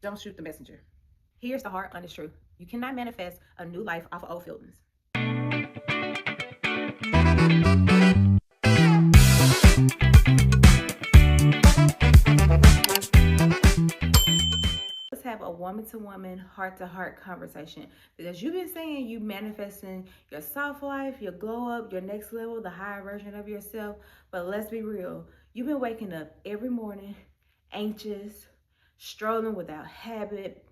Don't shoot the messenger. Here's the hard, honest truth. You cannot manifest a new life off of old feelings. Let's have a woman-to-woman, heart-to-heart conversation, because you've been saying you manifesting your soft life, your glow up, your next level, the higher version of yourself. But let's be real. You've been waking up every morning anxious, strolling without habit,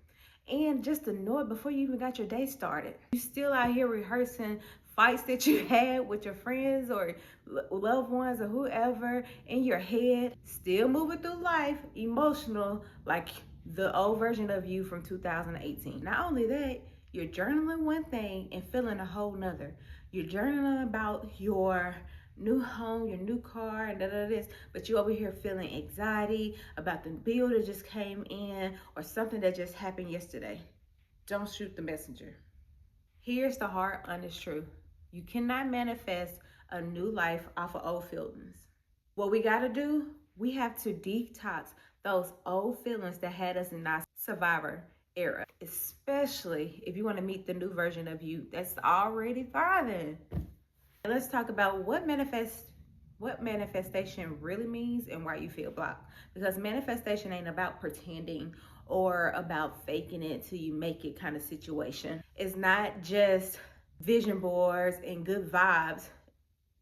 and just annoyed before you even got your day started. You still out here rehearsing fights that you had with your friends or loved ones or whoever in your head, still moving through life emotional like the old version of you from 2018. Not only that, you're journaling one thing and feeling a whole nother. You're journaling about your new home, your new car, and this, but you over here feeling anxiety about the bill that just came in or something that just happened yesterday. Don't shoot the messenger. Here's the hard, honest truth. You cannot manifest a new life off of old feelings. What we gotta do, we have to detox those old feelings that had us in our survivor era, especially if you want to meet the new version of you that's already thriving. Let's talk about what manifestation really means and why you feel blocked. Because manifestation ain't about pretending or about faking it till you make it kind of situation. It's not just vision boards and good vibes.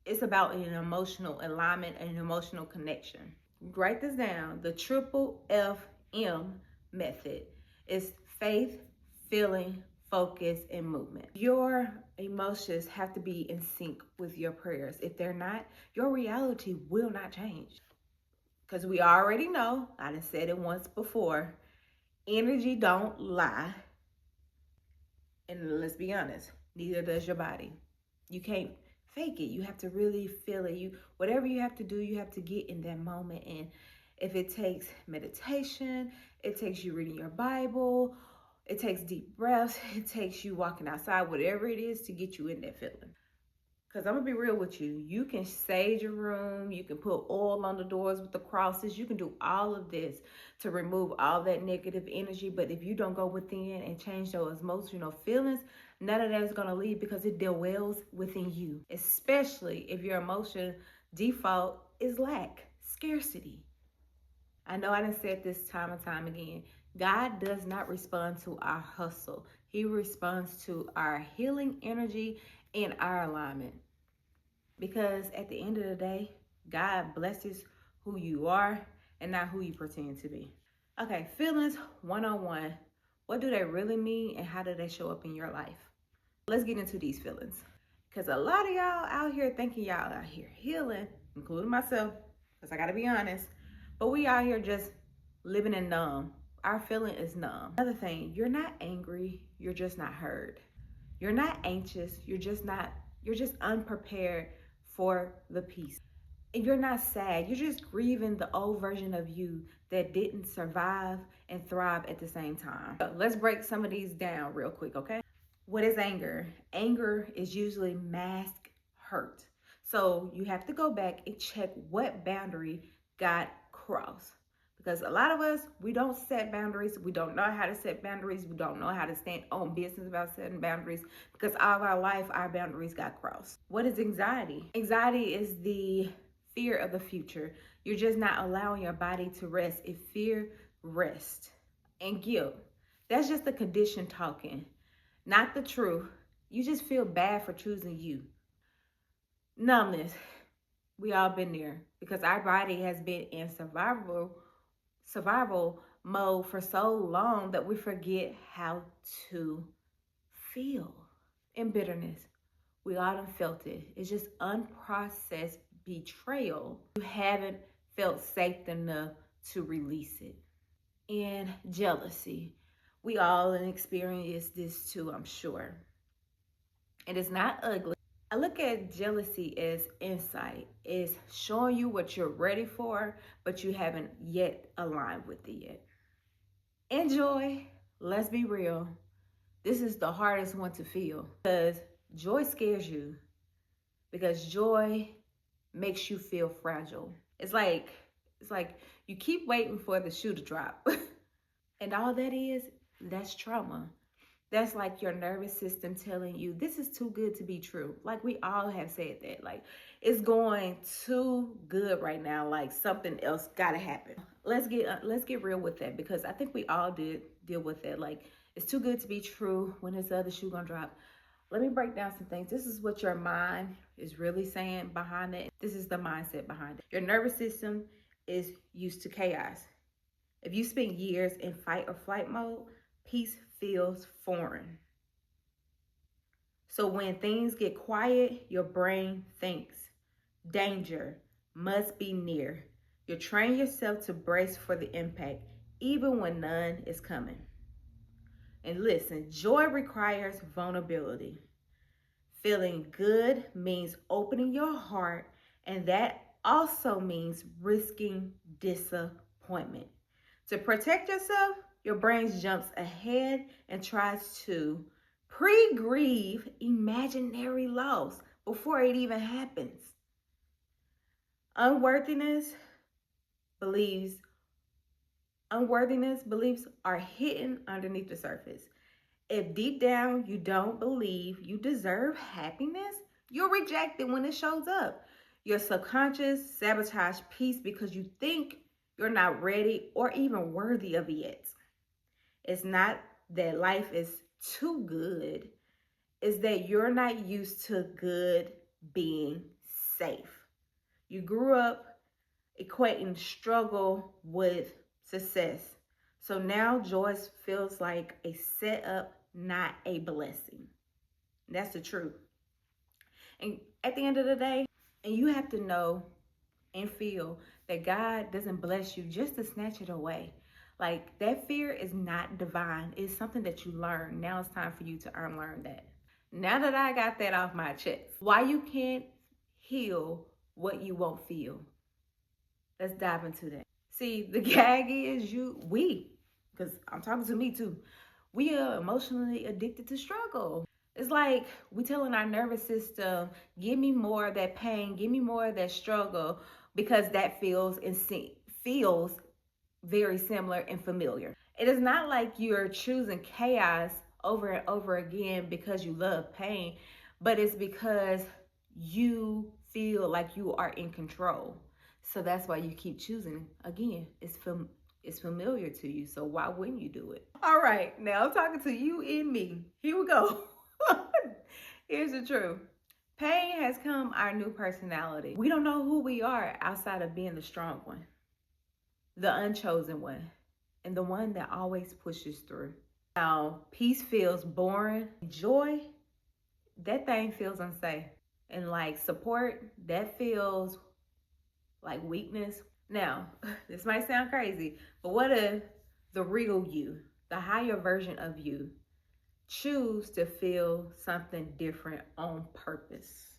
It's about an emotional alignment and an emotional connection. Write this down. The triple FM method is faith, feeling, focus, and movement. Your emotions have to be in sync with your prayers. If they're not, your reality will not change. Because we already know, I done said it once before, energy don't lie. And let's be honest, neither does your body. You can't fake it. You have to really feel it. Whatever you have to do, you have to get in that moment. And if it takes meditation, it takes you reading your Bible, it takes deep breaths, it takes you walking outside, whatever it is to get you in that feeling. Because I'm going to be real with you. You can sage your room. You can put oil on the doors with the crosses. You can do all of this to remove all that negative energy. But if you don't go within and change those emotional feelings, none of that is going to leave, because it dwells within you. Especially if your emotion default is lack, scarcity. I know I done said this time and time again. God does not respond to our hustle. He responds to our healing energy and our alignment. Because at the end of the day, God blesses who you are and not who you pretend to be. Okay, feelings 101. What do they really mean and how do they show up in your life? Let's get into these feelings. Because a lot of y'all out here thinking y'all out here healing, including myself, because I got to be honest, but we out here just living in numb. Our feeling is numb. Another thing, you're not angry, you're just not heard. You're not anxious, you're just unprepared for the peace. And you're not sad, you're just grieving the old version of you that didn't survive and thrive at the same time. So let's break some of these down real quick, okay? What is anger? Anger is usually masked hurt. So you have to go back and check what boundary got crossed. Because a lot of us, we don't set boundaries. We don't know how to set boundaries. We don't know how to stand on business about setting boundaries, because all of our life, our boundaries got crossed. What is anxiety? Anxiety is the fear of the future. You're just not allowing your body to rest. If fear rests. And guilt, that's just the condition talking, not the truth. You just feel bad for choosing you. Numbness, we all been there, because our body has been in survival mode for so long that we forget how to feel. And bitterness, we all done felt it. It's just unprocessed betrayal. You haven't felt safe enough to release it. And jealousy, we all experience this too, I'm sure. And it's not ugly. I look at jealousy as insight. It's showing you what you're ready for, but you haven't yet aligned with it yet. And joy, let's be real. This is the hardest one to feel, because joy scares you, because joy makes you feel fragile. It's like you keep waiting for the shoe to drop. And all that's trauma. That's like your nervous system telling you this is too good to be true. Like we all have said that. Like it's going too good right now. Like something else gotta happen. Let's get real with that, because I think we all did deal with that. Like it's too good to be true. When is the other shoe gonna drop? Let me break down some things. This is what your mind is really saying behind it. This is the mindset behind it. Your nervous system is used to chaos. If you spend years in fight or flight mode, peace feels foreign. So when things get quiet, your brain thinks danger must be near. You train yourself to brace for the impact, even when none is coming. And listen, joy requires vulnerability. Feeling good means opening your heart, and that also means risking disappointment. To protect yourself, your brain jumps ahead and tries to pre-grieve imaginary loss before it even happens. Unworthiness beliefs are hidden underneath the surface. If deep down you don't believe you deserve happiness, you'll reject it when it shows up. Your subconscious sabotage peace because you think you're not ready or even worthy of it yet. It's not that life is too good, it's that you're not used to good being safe. You grew up equating struggle with success. So now joy feels like a setup, not a blessing. That's the truth. And at the end of the day, and you have to know and feel that God doesn't bless you just to snatch it away. Like that fear is not divine. It's something that you learn. Now it's time for you to unlearn that. Now that I got that off my chest, why you can't heal what you won't feel. Let's dive into that. See, the gag is because I'm talking to me too. We are emotionally addicted to struggle. It's like we telling our nervous system, give me more of that pain, give me more of that struggle, because that feels very similar and familiar. It is not like you're choosing chaos over and over again because you love pain, but it's because you feel like you are in control. So that's why you keep choosing. Again, it's familiar to you, so why wouldn't you do it? All right, now I'm talking to you and me. Here we go. Here's the truth. Pain has come our new personality. We don't know who we are outside of being the strong one, the unchosen one, and the one that always pushes through. Now, peace feels boring. Joy, that thing feels unsafe. And like support, that feels like weakness. Now, this might sound crazy, but what if the real you, the higher version of you, choose to feel something different on purpose?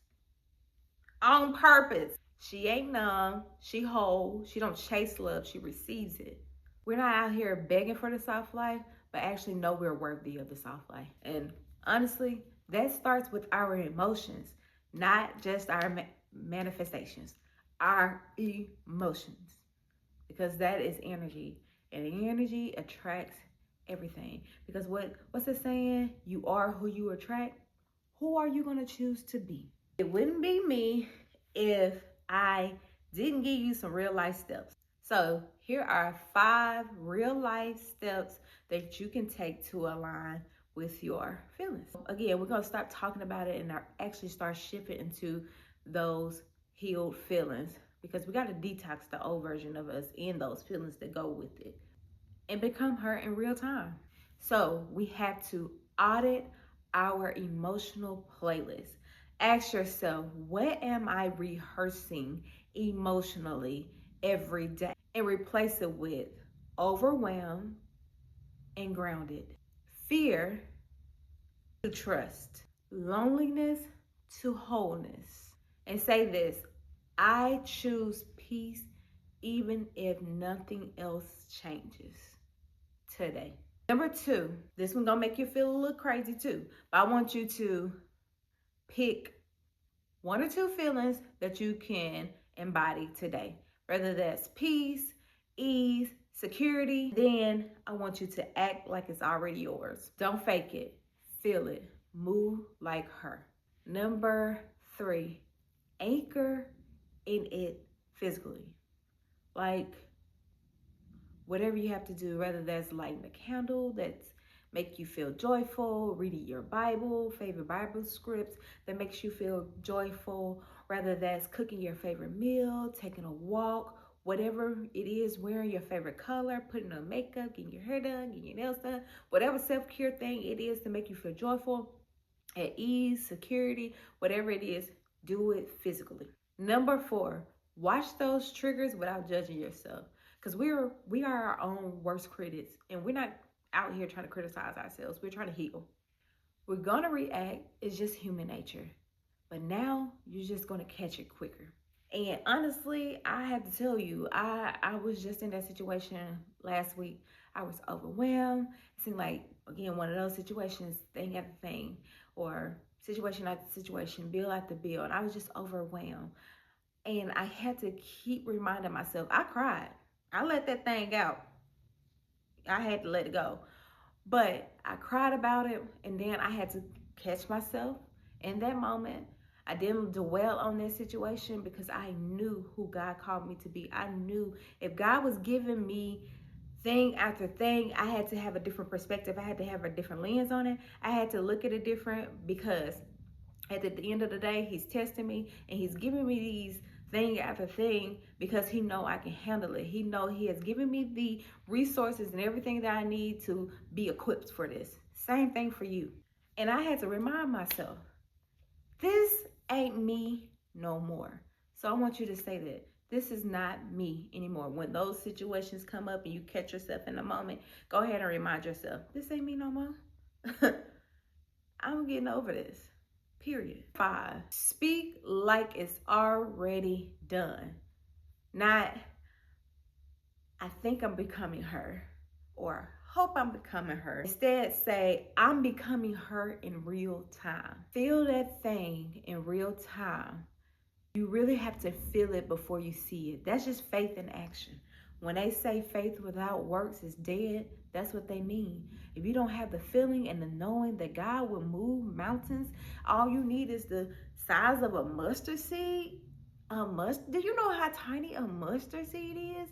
On purpose. She ain't numb, she whole, she don't chase love, she receives it. We're not out here begging for the soft life, but actually know we're worthy of the soft life. And honestly, that starts with our emotions, not just our manifestations, our emotions, because that is energy, and energy attracts everything. Because what's it saying? You are who you attract. Who are you going to choose to be? It wouldn't be me if I didn't give you some real life steps. So here are 5 real life steps that you can take to align with your feelings. Again, we're going to stop talking about it and actually start shifting into those healed feelings, because we got to detox the old version of us and those feelings that go with it and become her in real time. So we have to audit our emotional playlist. Ask yourself, what am I rehearsing emotionally every day? And replace it with overwhelmed and grounded, fear to trust, loneliness to wholeness. And say this: I choose peace even if nothing else changes today. Number 2, this one gonna make you feel a little crazy too, but I want you to pick 1 or 2 feelings that you can embody today, whether that's peace, ease, security, then I want you to act like it's already yours. Don't fake it. Feel it. Move like her. Number 3, anchor in it physically. Like whatever you have to do, whether that's lighting a candle that's make you feel joyful, reading your Bible, favorite Bible scripts that makes you feel joyful, whether that's cooking your favorite meal, taking a walk, whatever it is, wearing your favorite color, putting on makeup, getting your hair done, getting your nails done, whatever self-care thing it is to make you feel joyful, at ease, security, whatever it is, do it physically. Number 4, watch those triggers without judging yourself. Because we are our own worst critics, and we're not out here trying to criticize ourselves. We're trying to heal. We're gonna react. It's just human nature. But now you're just gonna catch it quicker. And honestly, I have to tell you, I was just in that situation last week. I was overwhelmed. It seemed like, again, one of those situations, thing after thing, or situation after situation, bill after bill. And I was just overwhelmed. And I had to keep reminding myself, I cried. I let that thing out. I had to let it go. But I cried about it, and then I had to catch myself in that moment. I didn't dwell on that situation because I knew who God called me to be. I knew if God was giving me thing after thing, I had to have a different perspective. I had to have a different lens on it. I had to look at it different because at the end of the day, he's testing me and he's giving me these thing after thing because he know I can handle it. He know he has given me the resources and everything that I need to be equipped for this. Same thing for you. And I had to remind myself, this ain't me no more. So I want you to say that this is not me anymore. When those situations come up and you catch yourself in a moment, go ahead and remind yourself, this ain't me no more. I'm getting over this. Period. 5, speak like it's already done. Not, I think I'm becoming her, or hope I'm becoming her. Instead, say, I'm becoming her in real time. Feel that thing in real time. You really have to feel it before you see it. That's just faith in action. When they say faith without works is dead, that's what they mean. If you don't have the feeling and the knowing that God will move mountains, all you need is the size of a mustard seed. Do you know how tiny a mustard seed is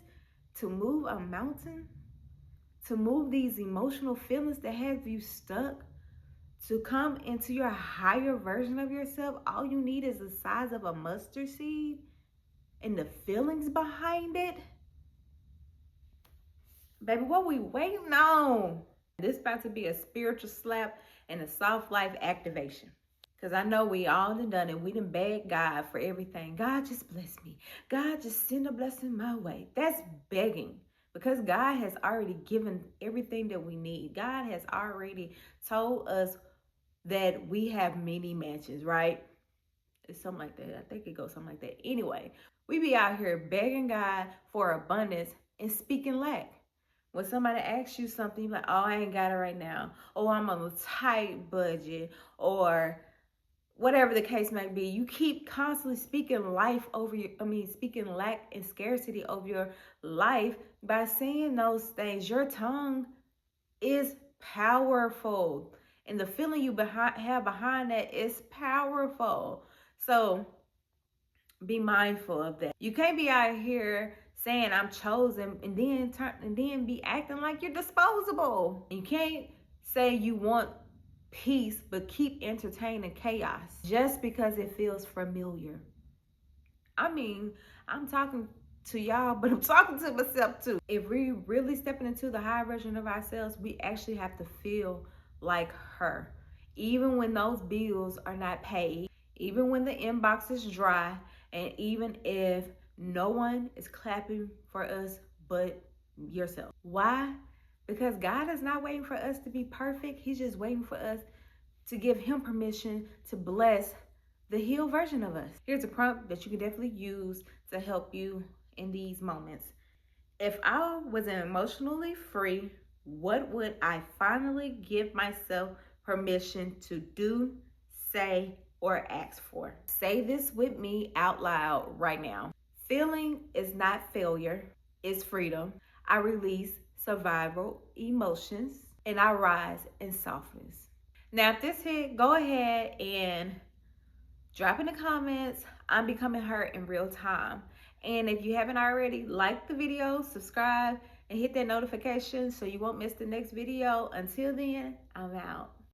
to move a mountain? To move these emotional feelings that have you stuck? To come into your higher version of yourself, all you need is the size of a mustard seed and the feelings behind it. Baby, what we waiting on? This about to be a spiritual slap and a soft life activation. Because I know we all done it. We done begged God for everything. God, just bless me. God, just send a blessing my way. That's begging. Because God has already given everything that we need. God has already told us that we have many mansions, right? It's something like that. I think it goes something like that. Anyway, we be out here begging God for abundance and speaking lack. When somebody asks you something, you're like, oh, I ain't got it right now. Oh, I'm on a tight budget, or whatever the case may be. You keep constantly speaking life over speaking lack and scarcity over your life by saying those things. Your tongue is powerful. And the feeling you have behind that is powerful. So be mindful of that. You can't be out here saying I'm chosen and then be acting like you're disposable. You can't say you want peace but keep entertaining chaos just because it feels familiar. I'm talking to y'all, but I'm talking to myself too. If we really stepping into the high version of ourselves, we actually have to feel like her. Even when those bills are not paid, even when the inbox is dry, and even if no one is clapping for us but yourself. Why? Because God is not waiting for us to be perfect. He's just waiting for us to give him permission to bless the healed version of us. Here's a prompt that you can definitely use to help you in these moments. If I was emotionally free, what would I finally give myself permission to do, say, or ask for? Say this with me out loud right now. Feeling is not failure, it's freedom. I release survival emotions, and I rise in softness. Now, if this hit, go ahead and drop in the comments, I'm becoming her in real time. And if you haven't already, like the video, subscribe, and hit that notification so you won't miss the next video. Until then, I'm out.